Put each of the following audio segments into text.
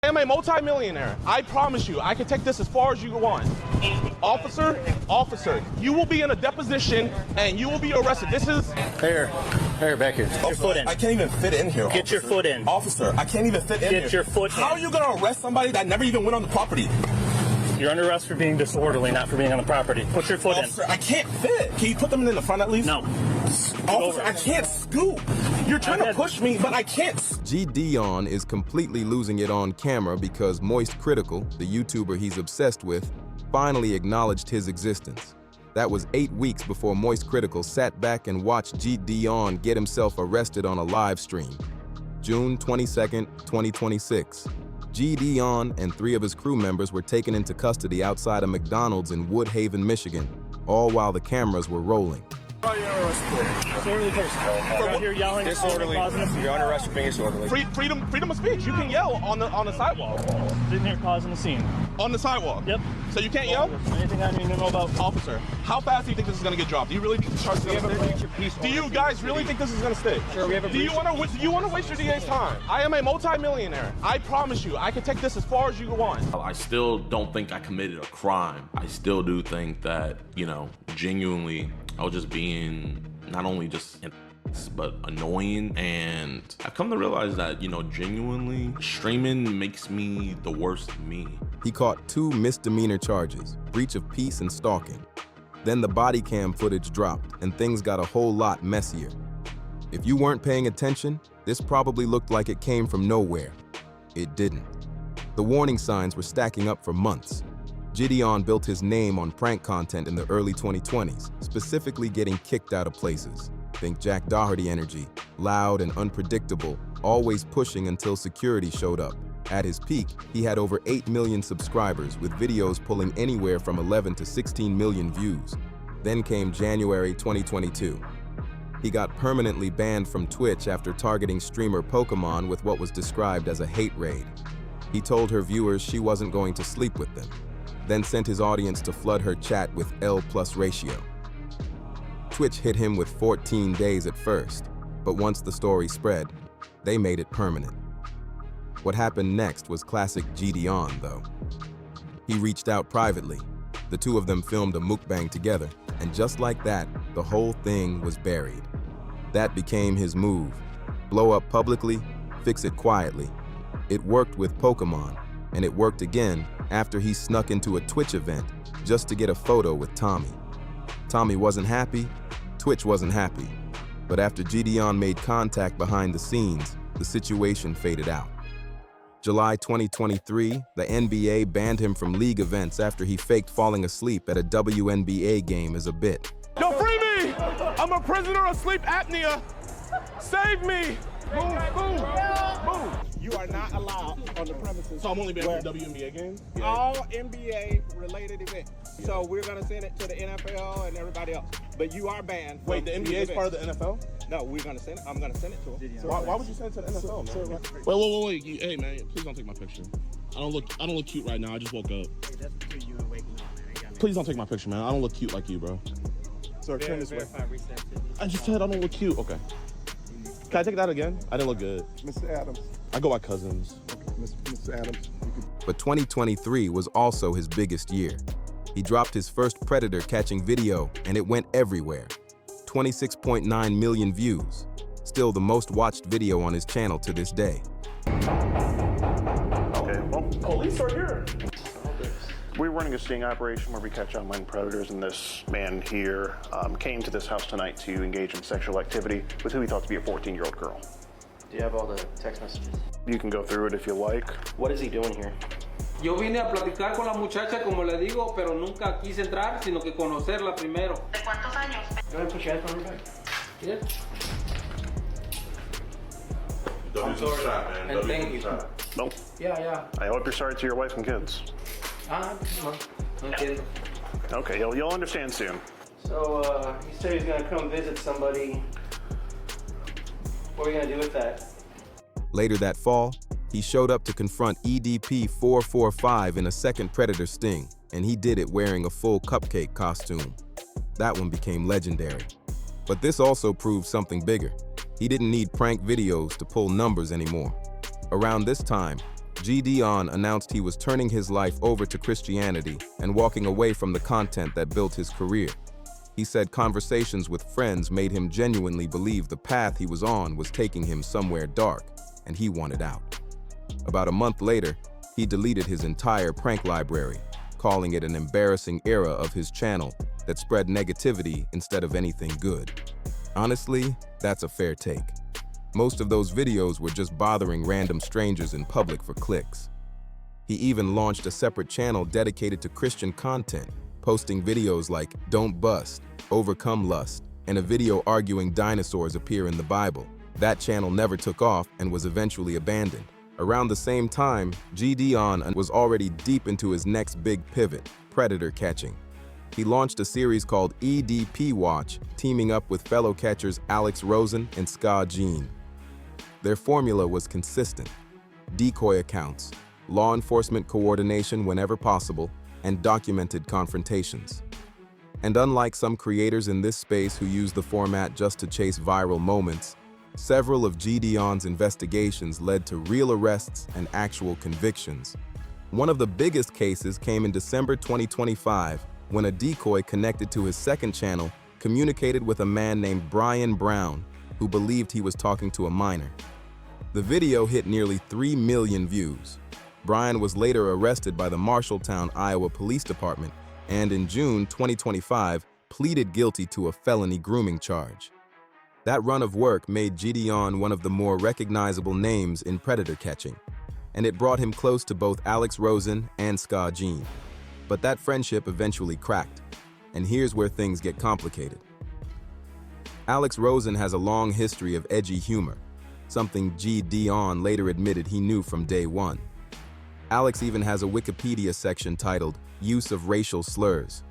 I am a multi-millionaire. I promise you, I can take this as far as you want. Officer, you will be in a deposition and you will be arrested. This is... Here, back here. Get your foot in. I can't even fit in here. Get your foot in. Officer, I can't even fit in here. Get your foot in. How are you going to arrest somebody that never even went on the property? You're under arrest for being disorderly, not for being on the property. Put your foot Officer, I can't fit. Can you put them in the front at least? No. Officer, I can't scoop. You're trying to push me, but I can't. JiDion is completely losing it on camera because Moist Critical, the YouTuber he's obsessed with, finally acknowledged his existence. That was 8 weeks before Moist Critical sat back and watched JiDion get himself arrested on a live stream. June 22nd, 2026. JiDion and 3 of his crew members were taken into custody outside a McDonald's in Woodhaven, Michigan, all while the cameras were rolling. Disorderly person. You're out here yelling. Disorderly. You're under arrest for being disorderly. Freedom of speech. You can yell on the sidewalk. Sitting here causing a scene. On the sidewalk? Yep. So you can't yell? Anything I need to know about? Officer, how fast do you think this is going to get dropped? Do you really think the charge is going to stick? Do you guys really think this is going to stick? Sure, we have a Do you want to waste your DA's time? I am a multi-millionaire. I promise you, I can take this as far as you want. I still don't think I committed a crime. I still do think that, genuinely, I was just being not only just but annoying, and I've come to realize that, genuinely, streaming makes me the worst me. He caught 2 misdemeanor charges, breach of peace and stalking. Then the Bodycam footage dropped, and things got a whole lot messier. If you weren't paying attention, this probably looked like it came from nowhere. It didn't. The warning signs were stacking up for months. JiDion built his name on prank content in the early 2020s, specifically getting kicked out of places. Think Jack Doherty energy, loud and unpredictable, always pushing until security showed up. At his peak, he had over 8 million subscribers, with videos pulling anywhere from 11 to 16 million views. Then came January 2022. He got permanently banned from Twitch after targeting streamer Pokemon with what was described as a hate raid. He told her viewers she wasn't going to sleep with them, then sent his audience to flood her chat with L+ ratio. Twitch hit him with 14 days at first, but once the story spread, they made it permanent. What happened next was classic JiDion, though. He reached out privately. The 2 of them filmed a mukbang together, and just like that, the whole thing was buried. That became his move. Blow up publicly, fix it quietly. It worked with Pokemon, and it worked again after he snuck into a Twitch event just to get a photo with Tommy. Tommy wasn't happy, Twitch wasn't happy. But after JiDion made contact behind the scenes, the situation faded out. July 2023, the NBA banned him from league events after he faked falling asleep at a WNBA game as a bit. Yo, free me! I'm a prisoner of sleep apnea. Save me! Move! You are not allowed on the premises. So I'm only banned from WNBA games? Yeah. All NBA-related events. So we're going to send it to the NFL and everybody else. But you are banned. Wait, the NBA is part of the NFL? No, we're going to send it. I'm going to send it to them. Why would you send it to the NFL, man? Wait. Hey, man, please don't take my picture. I don't look cute right now. I just woke up. Hey, that's between you and waking up, man. Please don't take my picture, man. I don't look cute like you, bro. Sir, turn this way. I just said I don't look cute. Okay. Can I take that again? I didn't look good. Mr. Adams. I go by cousins. Okay, Mr. Adams. But 2023 was also his biggest year. He dropped his first Predator catching video, and it went everywhere. 26.9 million views. Still the most watched video on his channel to this day. Okay, well, Police are here. we're running a sting operation where we catch online predators, and this man here came to this house tonight to engage in sexual activity with who he thought to be a 14-year-old girl. Do you have all the text messages? You can go through it if you like. What is he doing here? Yo vine a platicar con la muchacha, como le digo, pero nunca quise entrar, sino que conocerla primero. ¿De cuántos años? Go ahead and put your headphone on your back. Yeah. I'm sorry, man. And thank you. Nope. Yeah. I hope you're sorry to your wife and kids. No entiendo. Okay, you'll understand soon. So, he said he's gonna come visit somebody. What are you gonna do with that? Later that fall, he showed up to confront EDP 445 in a second Predator sting, and he did it wearing a full cupcake costume. That one became legendary. But this also proved something bigger. He didn't need prank videos to pull numbers anymore. Around this time, JiDion announced he was turning his life over to Christianity and walking away from the content that built his career. He said conversations with friends made him genuinely believe the path he was on was taking him somewhere dark, and he wanted out. About a month later, he deleted his entire prank library, calling it an embarrassing era of his channel that spread negativity instead of anything good. Honestly, that's a fair take. Most of those videos were just bothering random strangers in public for clicks. He even launched a separate channel dedicated to Christian content, posting videos like "Don't Bust," "Overcome Lust," and a video arguing dinosaurs appear in the Bible. That channel never took off and was eventually abandoned. Around the same time, JiDion was already deep into his next big pivot, predator catching. He launched a series called EDP Watch, teaming up with fellow catchers Alex Rosen and JiDion. Their formula was consistent: decoy accounts, law enforcement coordination whenever possible, and documented confrontations. And unlike some creators in this space who use the format just to chase viral moments, several of JiDion's investigations led to real arrests and actual convictions. One of the biggest cases came in December 2025 when a decoy connected to his second channel communicated with a man named Brian Brown, who believed he was talking to a minor. The video hit nearly 3 million views. Brian was later arrested by the Marshalltown, Iowa Police Department and in June 2025 pleaded guilty to a felony grooming charge. That run of work made JiDion one of the more recognizable names in predator catching, and it brought him close to both Alex Rosen and JiDion. But that friendship eventually cracked, and here's where things get complicated. Alex Rosen has a long history of edgy humor, something JiDion later admitted he knew from day one. Alex even has a Wikipedia section titled "Use of Racial Slurs."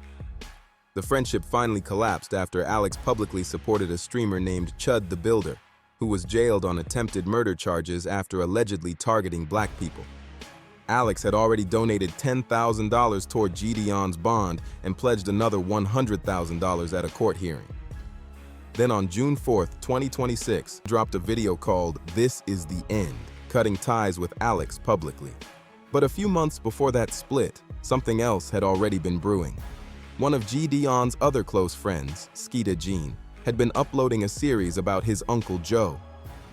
The friendship finally collapsed after Alex publicly supported a streamer named Chud the Builder, who was jailed on attempted murder charges after allegedly targeting black people. Alex had already donated $10,000 toward JiDion's bond and pledged another $100,000 at a court hearing. Then on June 4th, 2026, dropped a video called "This is the End," cutting ties with Alex publicly. But a few months before that split, something else had already been brewing. One of JiDion's other close friends, JiDion, had been uploading a series about his Uncle Joe,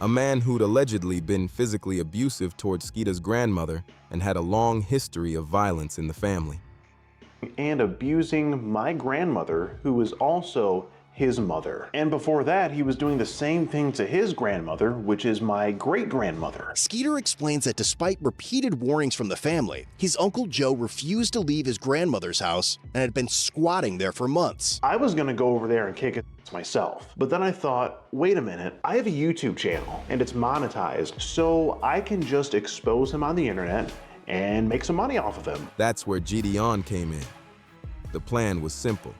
a man who'd allegedly been physically abusive towards JiDion's grandmother and had a long history of violence in the family. And abusing my grandmother, who was also his mother. And before that, he was doing the same thing to his grandmother, which is my great-grandmother. JiDion explains that despite repeated warnings from the family, his Uncle Joe refused to leave his grandmother's house and had been squatting there for months. I was gonna go over there and kick it myself, but then I thought, wait a minute, I have a YouTube channel and it's monetized, so I can just expose him on the internet and make some money off of him. That's where JiDion came in. The plan was simple.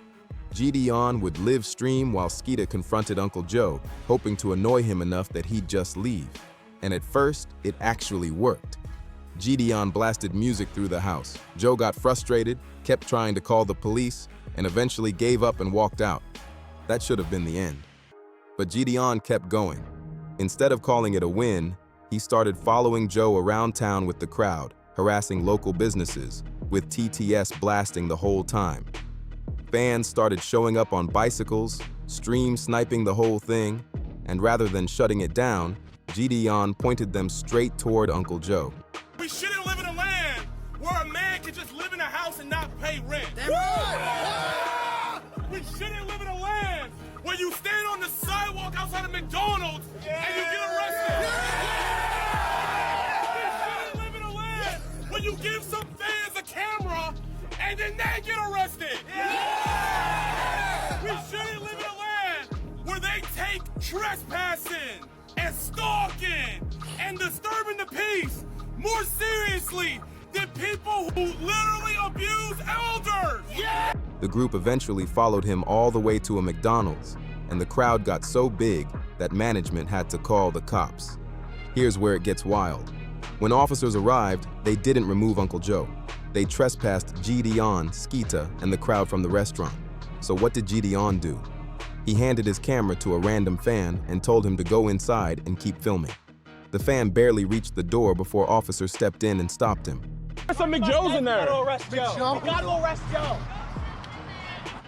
JiDion would live stream while JiDion confronted Uncle Joe, hoping to annoy him enough that he'd just leave. And at first, it actually worked. JiDion blasted music through the house. Joe got frustrated, kept trying to call the police, and eventually gave up and walked out. That should have been the end. But JiDion kept going. Instead of calling it a win, he started following Joe around town with the crowd, harassing local businesses, with TTS blasting the whole time. Fans started showing up on bicycles, stream sniping the whole thing, and rather than shutting it down, JiDion pointed them straight toward Uncle Joe. We shouldn't live in a land where a man can just live in a house and not pay rent. We shouldn't live in a land where you stand on the sidewalk outside of McDonald's and you get arrested. We shouldn't live in a land where you give some fans a camera and then they get arrested. We shouldn't live in a land where they take trespassing and stalking and disturbing the peace more seriously than people who literally abuse elders. The group eventually followed him all the way to a McDonald's, and the crowd got so big that management had to call the cops. Here's where it gets wild. When officers arrived, they didn't remove Uncle Joe. They trespassed JiDion, JiDion, and the crowd from the restaurant. So what did JiDion do? He handed his camera to a random fan and told him to go inside and keep filming. The fan barely reached the door before officers stepped in and stopped him. There's some McJoes in there. Gotta arrest Joe. Gotta arrest Joe.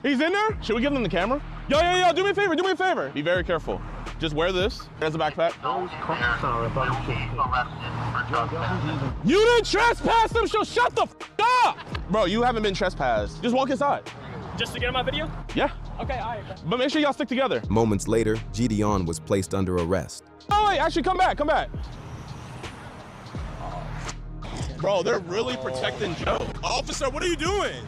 He's in there? Should we give him the camera? Yo, do me a favor, Be very careful. Just wear this as a backpack. You didn't trespass him, so shut the f up! Bro, you haven't been trespassed. Just walk inside. Just to get on my video? Yeah. Okay, all right. But make sure y'all stick together. Moments later, JiDion was placed under arrest. Oh, wait, actually, come back. Bro, they're really protecting Joe. Officer, what are you doing?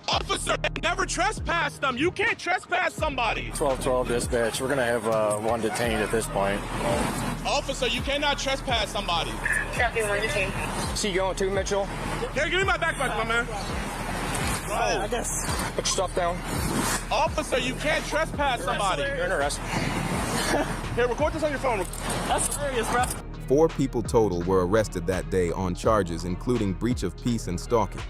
Officer, never trespassed them. You can't trespass somebody. 1212 dispatch. We're gonna have one detained at this point. Officer, you cannot trespass somebody. Tracking one detained. See you going too, Mitchell? Here, give me my backpack, my man. Oh, I guess. Put your stuff down. Officer, you can't trespass somebody. You're in arrest. Here, record this on your phone. That's serious, bro. 4 people total were arrested that day on charges including breach of peace and stalking.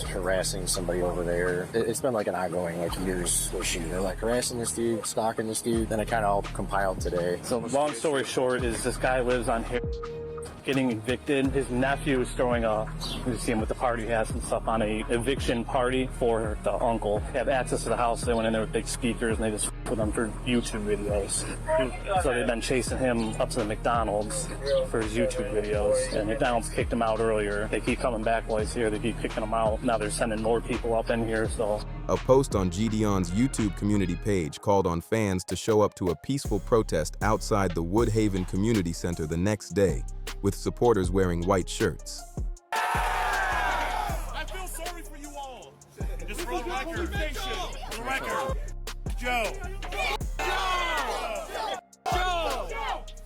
Harassing somebody over there. It's been like an ongoing years issue. They're like harassing this dude, stalking this dude. Then it kind of all compiled today. So long story short is this guy lives on here getting evicted. His nephew is throwing you see him with the party hats and stuff on a eviction party for the uncle. They have access to the house. They went in there with big speakers and they just put them for YouTube videos. So they've been chasing him up to the McDonald's for his YouTube videos. And McDonald's kicked him out earlier. They keep coming back while he's here. They keep kicking him out. Now they're sending more people up in here, so. A post on JiDion's YouTube community page called on fans to show up to a peaceful protest outside the Woodhaven Community Center the next day, with supporters wearing white shirts. I feel sorry for you all. Just for the record. For the record. Joe.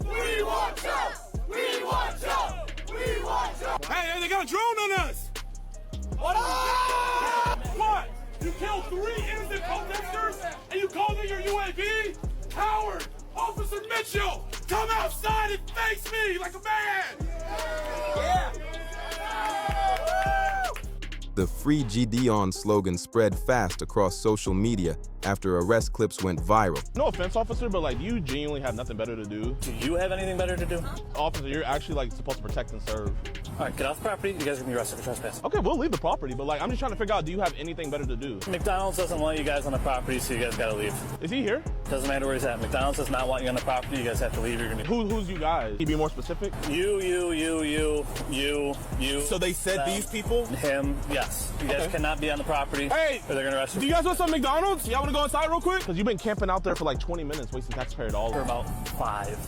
We want Joe. We want Joe. We want Joe. Hey, they got a drone on us. What? You killed 3 innocent protesters and you called it your UAV? Coward! Officer Mitchell, come outside and face me like a man! Yeah! The Free JiDion slogan spread fast across social media after arrest clips went viral. No offense, officer, but you genuinely have nothing better to do. Do you have anything better to do? Officer, you're actually supposed to protect and serve. All right, get off the property. You guys are gonna be arrested for trespassing. Okay, we'll leave the property, but I'm just trying to figure out, do you have anything better to do? McDonald's doesn't want you guys on the property, so you guys gotta leave. Is he here? Doesn't matter where he's at. McDonald's does not want you on the property. You guys have to leave. You're gonna be. Who's you guys? Can you be more specific? You. So they said these people? Him, yes. You guys cannot be on the property. Hey, or they're gonna arrest you. Do you guys want some McDonald's? Y'all wanna go inside real quick? Because you've been camping out there for 20 minutes, wasting taxpayer dollars. For about 5.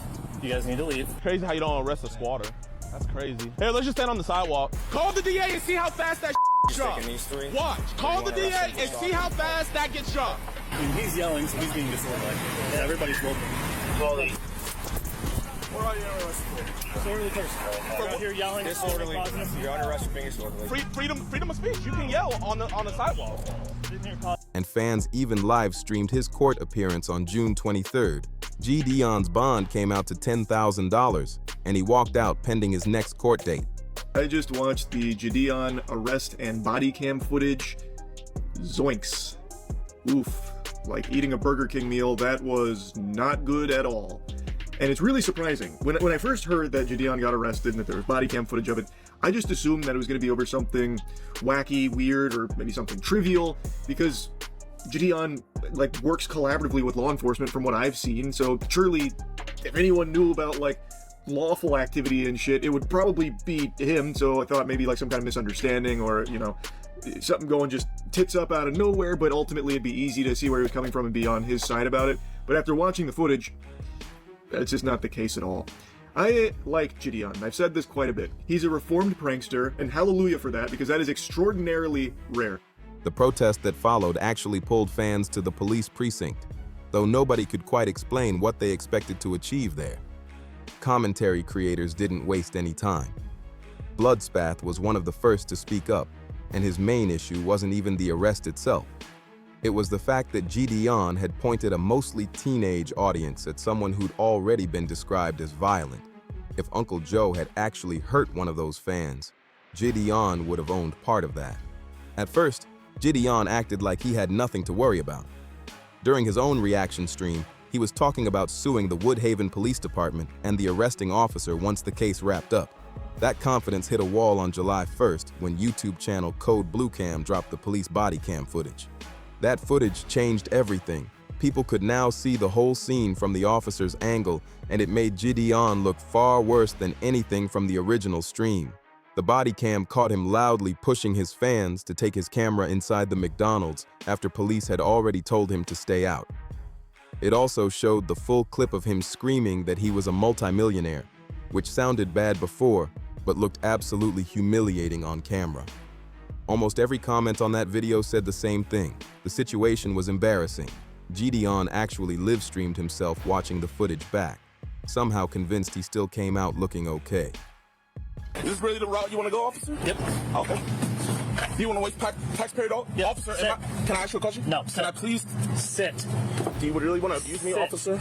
You guys need to leave. Crazy how you don't arrest a squatter. That's crazy. Here, let's just stand on the sidewalk. Call the DA and see how fast that drops. Watch. Call the DA and see how fast that gets dropped. He's yelling, so he's being disorderly. Yeah, everybody's looking. Where are you arrested for? Disorderly person. We're out here yelling. Disorderly. You're under arrest for being disorderly. Freedom of speech. You can yell on the sidewalk. And fans even live streamed his court appearance on June 23rd. JiDion's bond came out to $10,000, and he walked out pending his next court date. I just watched the JiDion arrest and body cam footage. Zoinks. Oof. Like eating a Burger King meal, that was not good at all. And it's really surprising. When I first heard that JiDion got arrested and that there was body cam footage of it, I just assumed that it was going to be over something wacky, weird, or maybe something trivial, because JiDion works collaboratively with law enforcement from what I've seen, so surely if anyone knew about lawful activity and shit, it would probably be him. So I thought maybe some kind of misunderstanding, or something going just tits up out of nowhere, but ultimately it'd be easy to see where he was coming from and be on his side about it. But after watching the footage, that's just not the case at all. I like JiDion. I've said this quite a bit. He's a reformed prankster, and hallelujah for that, because that is extraordinarily rare. The protest that followed actually pulled fans to the police precinct, though nobody could quite explain what they expected to achieve there. Commentary creators didn't waste any time. Bloodspath was one of the first to speak up, and his main issue wasn't even the arrest itself. It was the fact that JiDion had pointed a mostly teenage audience at someone who'd already been described as violent. If Uncle Joe had actually hurt one of those fans, JiDion would have owned part of that. At first, JiDion acted like he had nothing to worry about. During his own reaction stream, He was talking about suing the Woodhaven Police Department and the arresting officer once the case wrapped up. That confidence hit a wall on July 1st when YouTube channel Code Blue Cam dropped the police body cam footage. That footage changed everything. People could now see the whole scene from the officer's angle, and it made JiDion look far worse than anything from the original stream. The body cam caught him loudly pushing his fans to take his camera inside the McDonald's after police had already told him to stay out. It also showed the full clip of him screaming that he was a multimillionaire, which sounded bad before, but looked absolutely humiliating on camera. Almost every comment on that video said the same thing. The situation was embarrassing. JiDion actually live-streamed himself watching the footage back, somehow convinced he still came out looking okay. Is this really the route you want to go, officer? Yep. Okay. Do you want to waste taxpayer dollars? Yep. Officer, can I ask you a question? No. Can I please sit? Do you really want to abuse me, officer?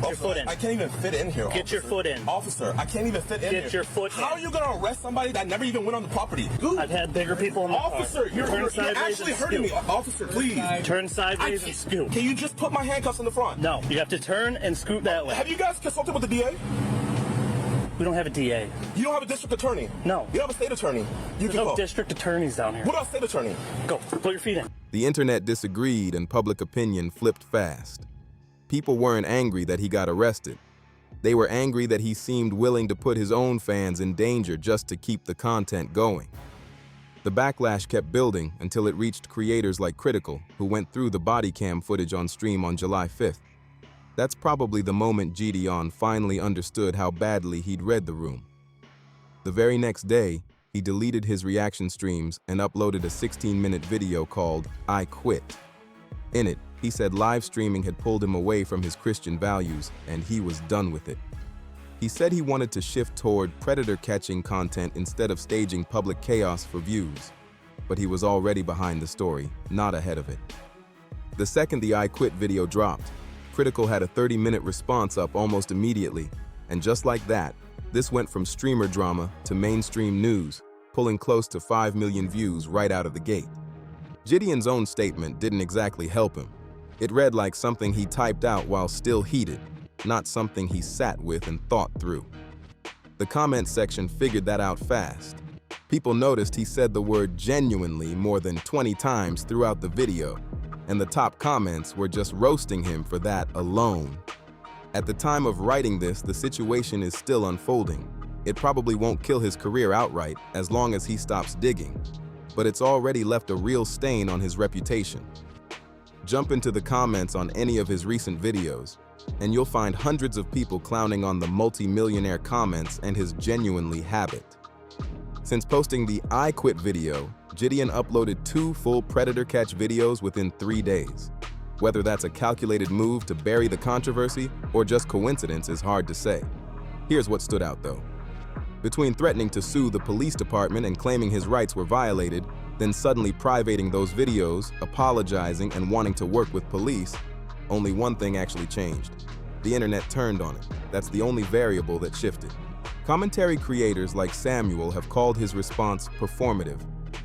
Get your foot in. I can't even fit in here, Get your foot in. Officer, I can't even fit in here. Get your foot in. How are you going to arrest somebody that never even went on the property? I've had bigger people in the Officer, car. you're sideways actually and hurting me. scoot. Officer, please. Turn sideways and scoot. Can you just put my handcuffs in the front? No, you have to turn and scoot that way. Have you guys consulted with the DA? We don't have a DA. You don't have a district attorney? No. You don't have a state attorney? There's no district attorneys down here. What about state attorney? Go, put your feet in. The internet disagreed and public opinion flipped fast. People weren't angry that he got arrested. They were angry that he seemed willing to put his own fans in danger just to keep the content going. The backlash kept building until it reached creators like Critical, who went through the body cam footage on stream on July 5th. That's probably the moment JiDion finally understood how badly he'd read the room. The very next day, he deleted his reaction streams and uploaded a 16-minute video called "I Quit." In it, he said live streaming had pulled him away from his Christian values and he was done with it. He said he wanted to shift toward predator-catching content instead of staging public chaos for views. But he was already behind the story, not ahead of it. The second the "I Quit" video dropped, Critical had a 30-minute response up almost immediately, and just like that, this went from streamer drama to mainstream news, pulling close to 5 million views right out of the gate. JiDion's own statement didn't exactly help him. It read like something he typed out while still heated, not something he sat with and thought through. The comment section figured that out fast. People noticed he said the word "genuinely" more than 20 times throughout the video, and the top comments were just roasting him for that alone. At the time of writing this, the situation is still unfolding. It probably won't kill his career outright as long as he stops digging, but it's already left a real stain on his reputation. Jump into the comments on any of his recent videos, and you'll find hundreds of people clowning on the multi-millionaire comments and his "genuinely" habit. Since posting the "I Quit" video, JiDion uploaded 2 full predator catch videos within 3 days. Whether that's a calculated move to bury the controversy or just coincidence is hard to say. Here's what stood out though. Between threatening to sue the police department and claiming his rights were violated, then suddenly privating those videos, apologizing, and wanting to work with police, only one thing actually changed. The internet turned on it. That's the only variable that shifted. Commentary creators like Samuel have called his response performative,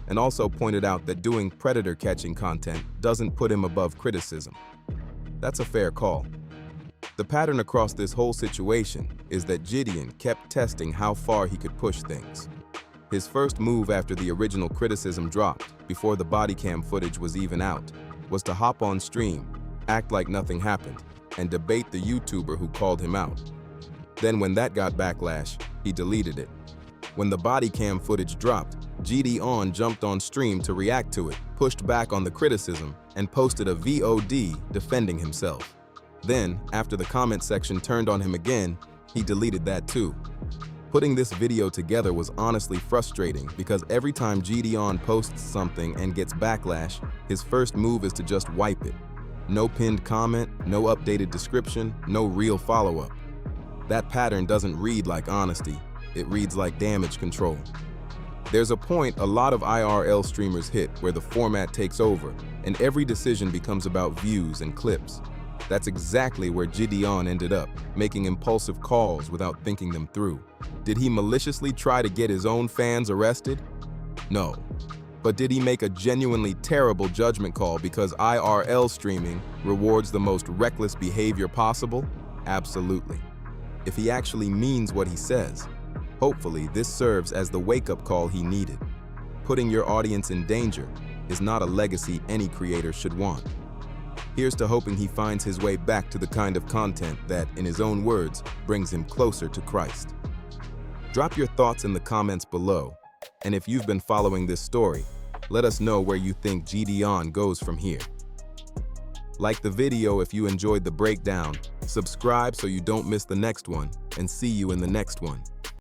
and also pointed out that doing predator-catching content doesn't put him above criticism. That's a fair call. The pattern across this whole situation is that JiDion kept testing how far he could push things. His first move after the original criticism dropped, before the body cam footage was even out, was to hop on stream, act like nothing happened, and debate the YouTuber who called him out. Then when that got backlash, he deleted it. When the body cam footage dropped, JiDion jumped on stream to react to it, pushed back on the criticism, and posted a VOD defending himself. Then, after the comment section turned on him again, he deleted that too. Putting this video together was honestly frustrating because every time JiDion posts something and gets backlash, his first move is to just wipe it. No pinned comment, no updated description, no real follow-up. That pattern doesn't read like honesty, it reads like damage control. There's a point a lot of IRL streamers hit where the format takes over and every decision becomes about views and clips. That's exactly where JiDion ended up, making impulsive calls without thinking them through. Did he maliciously try to get his own fans arrested? No. But did he make a genuinely terrible judgment call because IRL streaming rewards the most reckless behavior possible? Absolutely. If he actually means what he says, hopefully this serves as the wake-up call he needed. Putting your audience in danger is not a legacy any creator should want. Here's to hoping he finds his way back to the kind of content that, in his own words, brings him closer to Christ. Drop your thoughts in the comments below, and if you've been following this story, let us know where you think JiDion goes from here. Like the video if you enjoyed the breakdown, subscribe so you don't miss the next one, and see you in the next one.